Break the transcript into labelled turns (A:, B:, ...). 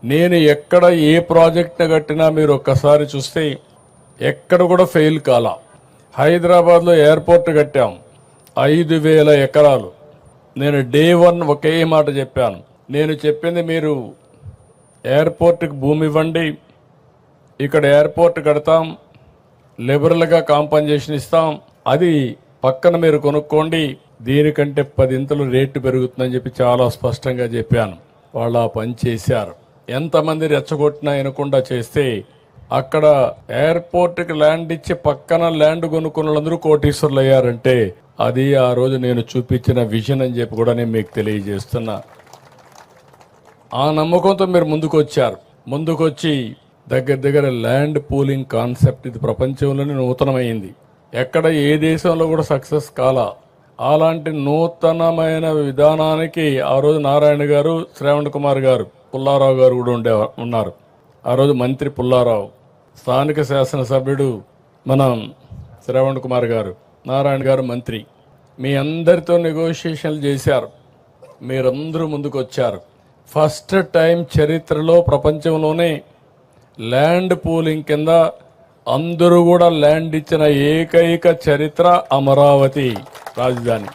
A: నేను ఎక్కడ ఏ ప్రాజెక్ట్ కట్టినా మీరు ఒక్కసారి చూస్తే ఎక్కడ కూడా ఫెయిల్ కాలా. హైదరాబాద్లో ఎయిర్పోర్ట్ కట్టాం, 5,000 ఎకరాలు. నేను డే 1 ఒకే మాట చెప్పాను. నేను చెప్పింది మీరు ఎయిర్పోర్ట్కి భూమి ఇవ్వండి, ఇక్కడ ఎయిర్పోర్ట్ కడతాం, లిబరల్గా కాంపన్సేషన్ ఇస్తాం, అది పక్కన మీరు కొనుక్కోండి, దీనికంటే 10 ఇంతలు రేటు పెరుగుతుందని చెప్పి చాలా స్పష్టంగా చెప్పాను. వాళ్ళు ఆ పని చేశారు. ఎంతమంది రెచ్చగొట్టినా వినకుండా చేస్తే అక్కడ ఎయిర్పోర్ట్కి ల్యాండ్ ఇచ్చి పక్కన ల్యాండ్ కొనుక్కున్న వాళ్ళందరూ కోటీశ్వర్లు అయ్యారంటే అది ఆ రోజు నేను చూపించిన విజన్ అని చెప్పి కూడా నేను మీకు తెలియజేస్తున్నా. ఆ నమ్మకంతో మీరు ముందుకొచ్చి దగ్గర ల్యాండ్ పూలింగ్ కాన్సెప్ట్ ఇది ప్రపంచంలోనే నూతనమైంది. ఎక్కడ ఏ దేశంలో కూడా సక్సెస్ కాలా. అలాంటి నూతనమైన విధానానికి ఆ రోజు నారాయణ గారు, శ్రావణ్ కుమార్ గారు, పుల్లారావు గారు కూడా ఉన్నారు. ఆ రోజు మంత్రి పుల్లారావు, స్థానిక శాసనసభ్యుడు మనం శ్రావణ్ కుమార్ గారు, నారాయణ గారు మంత్రి. మీ అందరితో నెగోషియేషన్లు చేశారు, మీరందరూ ముందుకొచ్చారు. ఫస్ట్ టైం చరిత్రలో ప్రపంచంలోనే ల్యాండ్ పూలింగ్ కింద అందరూ కూడా ల్యాండ్ ఇచ్చిన ఏకైక చరిత్ర అమరావతి రాజధాని.